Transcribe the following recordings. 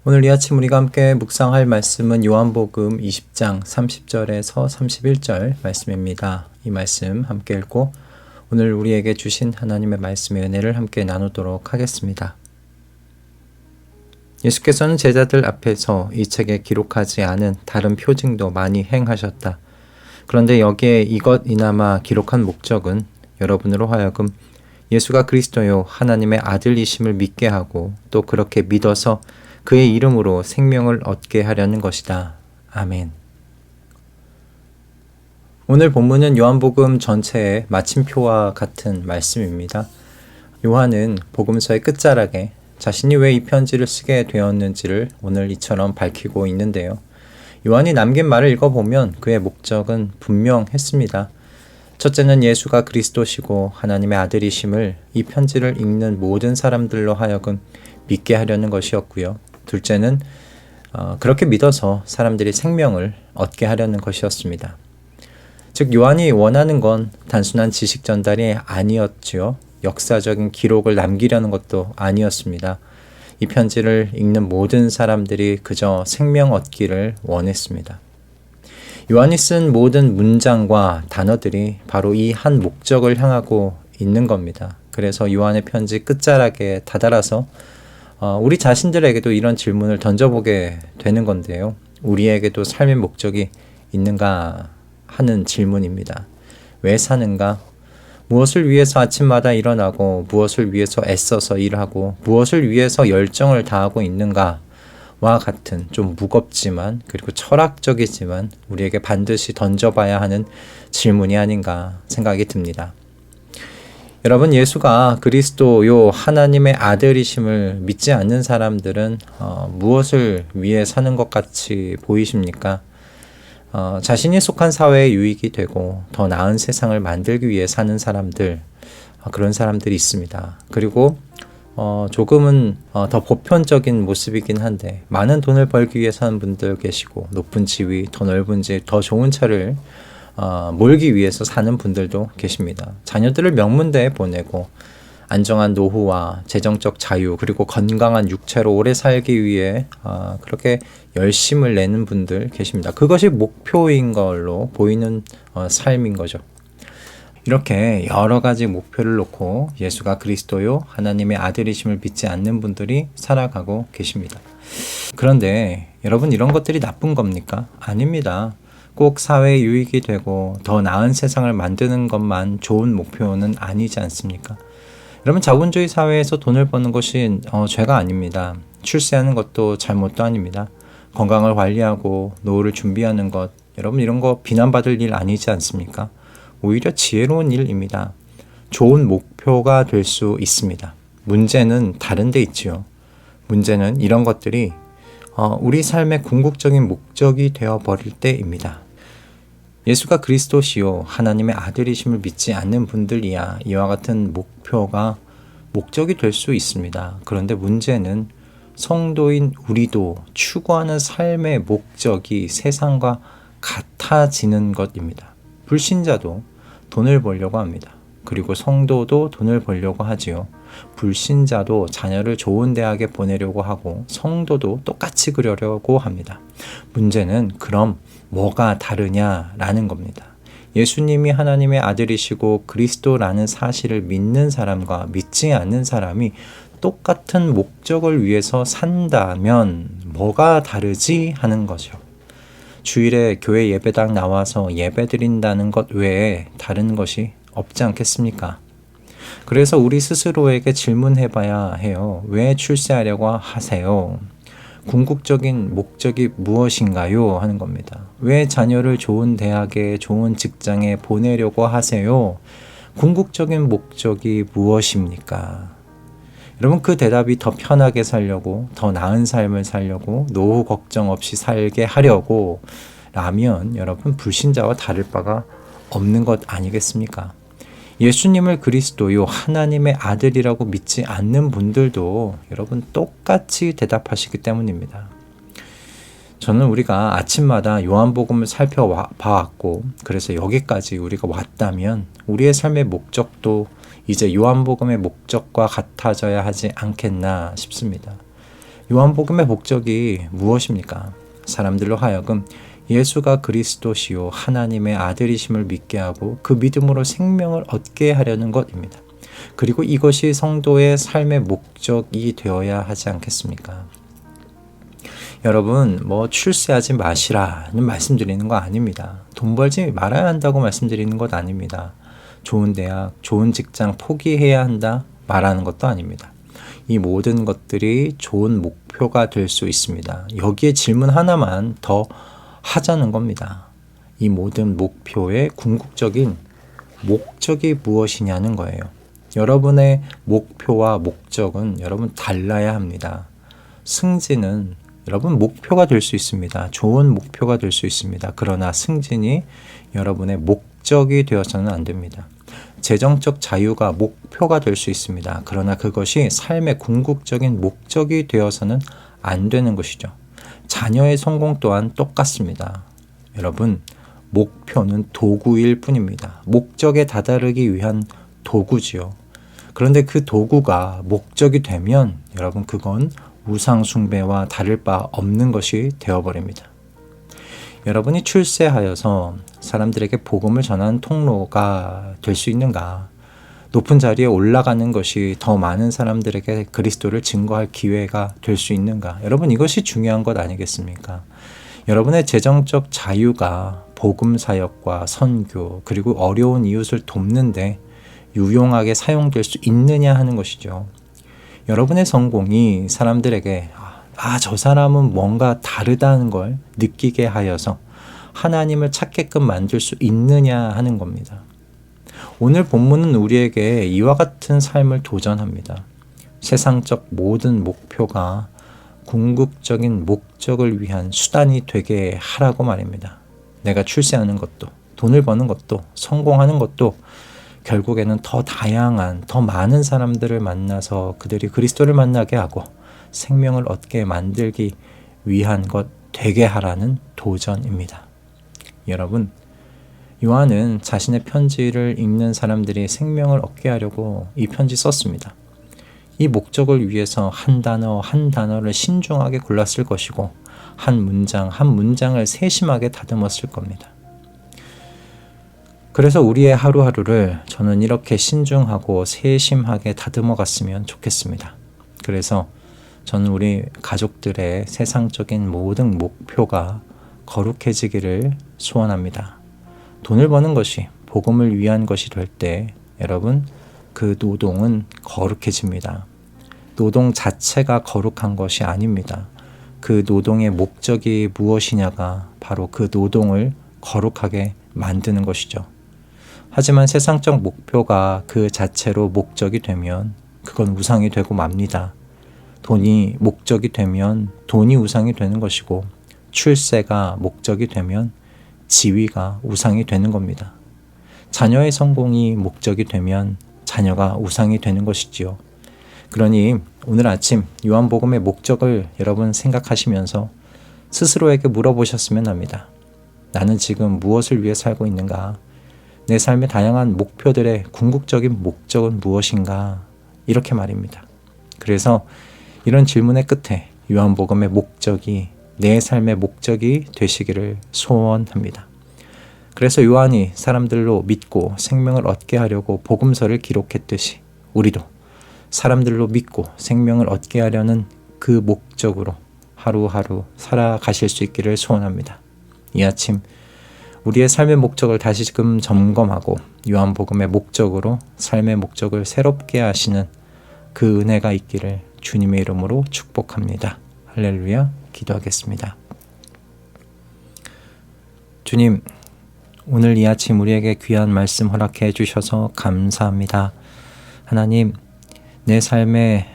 오늘 이 아침 우리가 함께 묵상할 말씀은 요한복음 20장 30절에서 31절 말씀입니다. 이 말씀 함께 읽고 오늘 우리에게 주신 하나님의 말씀의 은혜를 함께 나누도록 하겠습니다. 예수께서는 제자들 앞에서 이 책에 기록하지 않은 다른 표징도 많이 행하셨다. 그런데 여기에 이것이나마 기록한 목적은 여러분으로 하여금 예수가 그리스도요 하나님의 아들이심을 믿게 하고 또 그렇게 믿어서 그의 이름으로 생명을 얻게 하려는 것이다. 아멘. 오늘 본문은 요한복음 전체의 마침표와 같은 말씀입니다. 요한은 복음서의 끝자락에 자신이 왜 이 편지를 쓰게 되었는지를 오늘 이처럼 밝히고 있는데요. 요한이 남긴 말을 읽어보면 그의 목적은 분명했습니다. 첫째는 예수가 그리스도시고 하나님의 아들이심을 이 편지를 읽는 모든 사람들로 하여금 믿게 하려는 것이었고요. 둘째는 그렇게 믿어서 사람들이 생명을 얻게 하려는 것이었습니다. 즉 요한이 원하는 건 단순한 지식 전달이 아니었지요. 역사적인 기록을 남기려는 것도 아니었습니다. 이 편지를 읽는 모든 사람들이 그저 생명 얻기를 원했습니다. 요한이 쓴 모든 문장과 단어들이 바로 이 한 목적을 향하고 있는 겁니다. 그래서 요한의 편지 끝자락에 다다라서 우리 자신들에게도 이런 질문을 던져보게 되는 건데요. 우리에게도 삶의 목적이 있는가 하는 질문입니다. 왜 사는가? 무엇을 위해서 아침마다 일어나고 무엇을 위해서 애써서 일하고 무엇을 위해서 열정을 다하고 있는가와 같은 좀 무겁지만 그리고 철학적이지만 우리에게 반드시 던져봐야 하는 질문이 아닌가 생각이 듭니다. 여러분, 예수가 그리스도요 하나님의 아들이심을 믿지 않는 사람들은 무엇을 위해 사는 것 같이 보이십니까? 자신이 속한 사회에 유익이 되고 더 나은 세상을 만들기 위해 사는 사람들, 그런 사람들이 있습니다. 그리고 조금은 더 보편적인 모습이긴 한데 많은 돈을 벌기 위해 사는 분들 계시고 높은 지위, 더 넓은 집, 더 좋은 차를 몰기 위해서 사는 분들도 계십니다. 자녀들을 명문대에 보내고 안정한 노후와 재정적 자유 그리고 건강한 육체로 오래 살기 위해 그렇게 열심을 내는 분들 계십니다. 그것이 목표인 걸로 보이는 삶인 거죠. 이렇게 여러 가지 목표를 놓고 예수가 그리스도요 하나님의 아들이심을 믿지 않는 분들이 살아가고 계십니다. 그런데 여러분, 이런 것들이 나쁜 겁니까? 아닙니다. 꼭 사회에 유익이 되고 더 나은 세상을 만드는 것만 좋은 목표는 아니지 않습니까? 여러분, 자본주의 사회에서 돈을 버는 것이 죄가 아닙니다. 출세하는 것도 잘못도 아닙니다. 건강을 관리하고 노후를 준비하는 것, 여러분 이런 거 비난받을 일 아니지 않습니까? 오히려 지혜로운 일입니다. 좋은 목표가 될 수 있습니다. 문제는 다른 데 있지요. 문제는 이런 것들이 우리 삶의 궁극적인 목적이 되어버릴 때입니다. 예수가 그리스도시요 하나님의 아들이심을 믿지 않는 분들이야 이와 같은 목적이 될 수 있습니다. 그런데 문제는 성도인 우리도 추구하는 삶의 목적이 세상과 같아지는 것입니다. 불신자도 돈을 벌려고 합니다. 그리고 성도도 돈을 벌려고 하지요. 불신자도 자녀를 좋은 대학에 보내려고 하고 성도도 똑같이 그러려고 합니다. 문제는 그럼 뭐가 다르냐라는 겁니다. 예수님이 하나님의 아들이시고 그리스도라는 사실을 믿는 사람과 믿지 않는 사람이 똑같은 목적을 위해서 산다면 뭐가 다르지 하는 거죠. 주일에 교회 예배당 나와서 예배드린다는 것 외에 다른 것이 없지 않겠습니까? 그래서 우리 스스로에게 질문해봐야 해요. 왜 출세하려고 하세요? 궁극적인 목적이 무엇인가요? 하는 겁니다. 왜 자녀를 좋은 대학에, 좋은 직장에 보내려고 하세요? 궁극적인 목적이 무엇입니까? 여러분, 그 대답이 더 편하게 살려고, 더 나은 삶을 살려고, 노후 걱정 없이 살게 하려고 라면 여러분, 불신자와 다를 바가 없는 것 아니겠습니까? 예수님을 그리스도요 하나님의 아들이라고 믿지 않는 분들도 여러분 똑같이 대답하시기 때문입니다. 저는 우리가 아침마다 요한복음을 살펴봐왔고 그래서 여기까지 우리가 왔다면 우리의 삶의 목적도 이제 요한복음의 목적과 같아져야 하지 않겠나 싶습니다. 요한복음의 목적이 무엇입니까? 사람들로 하여금 예수가 그리스도시요 하나님의 아들이심을 믿게 하고 그 믿음으로 생명을 얻게 하려는 것입니다. 그리고 이것이 성도의 삶의 목적이 되어야 하지 않겠습니까? 여러분, 출세하지 마시라는 말씀드리는 거 아닙니다. 돈 벌지 말아야 한다고 말씀드리는 것 아닙니다. 좋은 대학, 좋은 직장 포기해야 한다 말하는 것도 아닙니다. 이 모든 것들이 좋은 목표가 될 수 있습니다. 여기에 질문 하나만 더 하자는 겁니다. 이 모든 목표의 궁극적인 목적이 무엇이냐는 거예요. 여러분의 목표와 목적은 여러분 달라야 합니다. 승진은 여러분 목표가 될 수 있습니다. 좋은 목표가 될 수 있습니다. 그러나 승진이 여러분의 목적이 되어서는 안 됩니다. 재정적 자유가 목표가 될 수 있습니다. 그러나 그것이 삶의 궁극적인 목적이 되어서는 안 되는 것이죠. 자녀의 성공 또한 똑같습니다. 여러분, 목표는 도구일 뿐입니다. 목적에 다다르기 위한 도구지요. 그런데 그 도구가 목적이 되면 여러분 그건 우상 숭배와 다를 바 없는 것이 되어버립니다. 여러분이 출세하여서 사람들에게 복음을 전하는 통로가 될 수 있는가? 높은 자리에 올라가는 것이 더 많은 사람들에게 그리스도를 증거할 기회가 될 수 있는가? 여러분 이것이 중요한 것 아니겠습니까? 여러분의 재정적 자유가 복음 사역과 선교 그리고 어려운 이웃을 돕는데 유용하게 사용될 수 있느냐 하는 것이죠. 여러분의 성공이 사람들에게 저 사람은 뭔가 다르다는 걸 느끼게 하여서 하나님을 찾게끔 만들 수 있느냐 하는 겁니다. 오늘 본문은 우리에게 이와 같은 삶을 도전합니다. 세상적 모든 목표가 궁극적인 목적을 위한 수단이 되게 하라고 말입니다. 내가 출세하는 것도, 돈을 버는 것도, 성공하는 것도 결국에는 더 다양한, 더 많은 사람들을 만나서 그들이 그리스도를 만나게 하고 생명을 얻게 만들기 위한 것 되게 하라는 도전입니다. 여러분, 요한은 자신의 편지를 읽는 사람들이 생명을 얻게 하려고 이 편지 썼습니다. 이 목적을 위해서 한 단어 한 단어를 신중하게 골랐을 것이고 한 문장 한 문장을 세심하게 다듬었을 겁니다. 그래서 우리의 하루하루를 저는 이렇게 신중하고 세심하게 다듬어 갔으면 좋겠습니다. 그래서 저는 우리 가족들의 세상적인 모든 목표가 거룩해지기를 소원합니다. 돈을 버는 것이 복음을 위한 것이 될 때 여러분 그 노동은 거룩해집니다. 노동 자체가 거룩한 것이 아닙니다. 그 노동의 목적이 무엇이냐가 바로 그 노동을 거룩하게 만드는 것이죠. 하지만 세상적 목표가 그 자체로 목적이 되면 그건 우상이 되고 맙니다. 돈이 목적이 되면 돈이 우상이 되는 것이고 출세가 목적이 되면 지위가 우상이 되는 겁니다. 자녀의 성공이 목적이 되면 자녀가 우상이 되는 것이지요. 그러니 오늘 아침 요한복음의 목적을 여러분 생각하시면서 스스로에게 물어보셨으면 합니다. 나는 지금 무엇을 위해 살고 있는가? 내 삶의 다양한 목표들의 궁극적인 목적은 무엇인가? 이렇게 말입니다. 그래서 이런 질문의 끝에 요한복음의 목적이 내 삶의 목적이 되시기를 소원합니다. 그래서 요한이 사람들로 믿고 생명을 얻게 하려고 복음서를 기록했듯이 우리도 사람들로 믿고 생명을 얻게 하려는 그 목적으로 하루하루 살아가실 수 있기를 소원합니다. 이 아침 우리의 삶의 목적을 다시금 점검하고 요한복음의 목적으로 삶의 목적을 새롭게 하시는 그 은혜가 있기를 주님의 이름으로 축복합니다. 할렐루야. 기도하겠습니다. 주님, 오늘 이 아침 우리에게 귀한 말씀 허락해 주셔서 감사합니다. 하나님, 내 삶의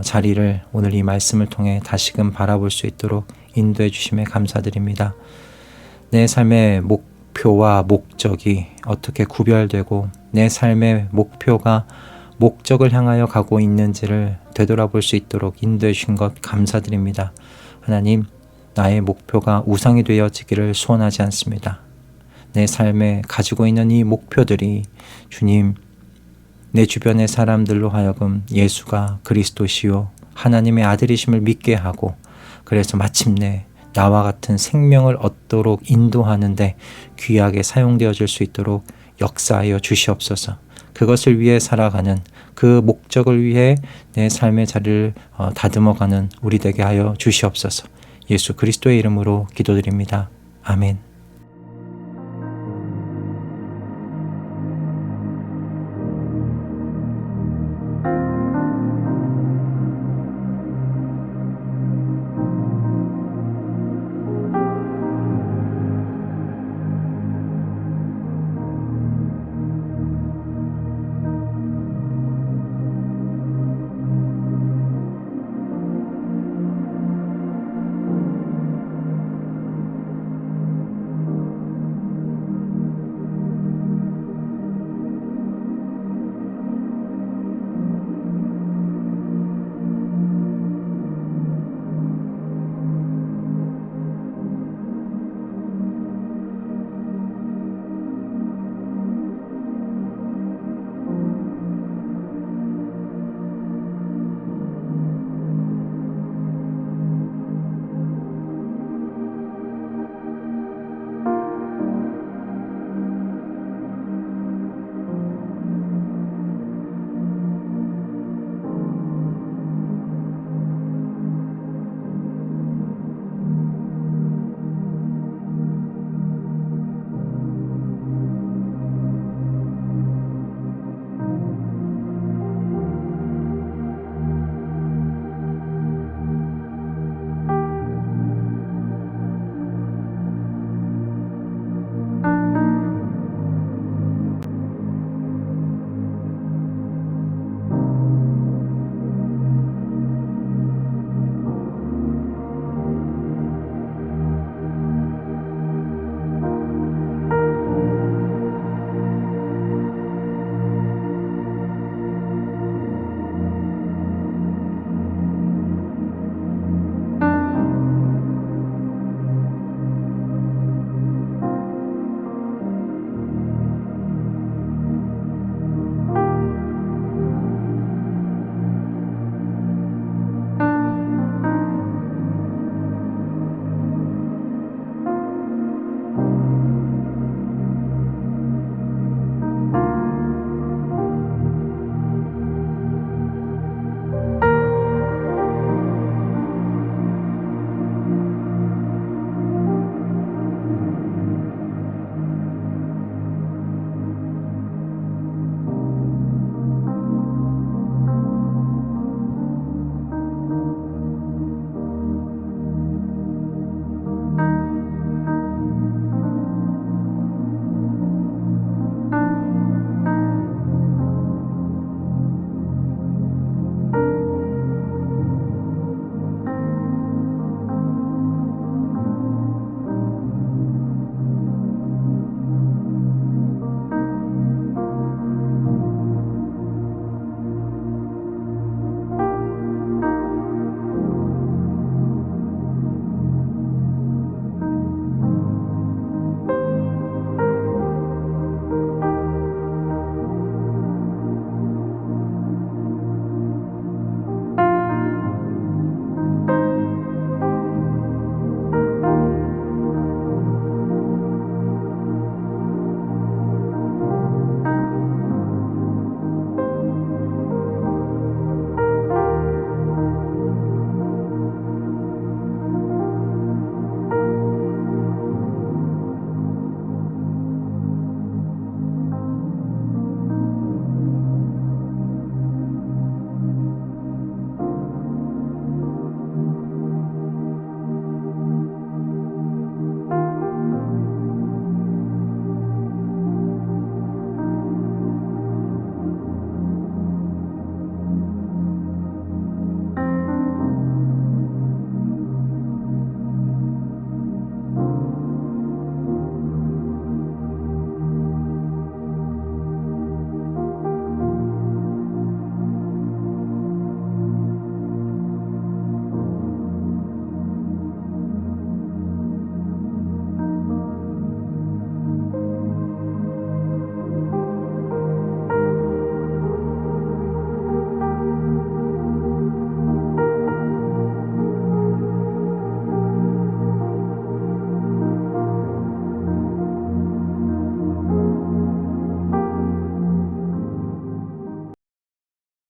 자리를 오늘 이 말씀을 통해 다시금 바라볼 수 있도록 인도해 주심에 감사드립니다. 내 삶의 목표와 목적이 어떻게 구별되고 내 삶의 목표가 목적을 향하여 가고 있는지를 되돌아볼 수 있도록 인도해 주신 것 감사드립니다. 하나님, 나의 목표가 우상이 되어지기를 소원하지 않습니다. 내 삶에 가지고 있는 이 목표들이 주님, 내 주변의 사람들로 하여금 예수가 그리스도시요 하나님의 아들이심을 믿게 하고 그래서 마침내 나와 같은 생명을 얻도록 인도하는데 귀하게 사용되어질 수 있도록 역사하여 주시옵소서. 그것을 위해 살아가는 그 목적을 위해 내 삶의 자리를 다듬어가는 우리 되게 하여 주시옵소서. 예수 그리스도의 이름으로 기도드립니다. 아멘.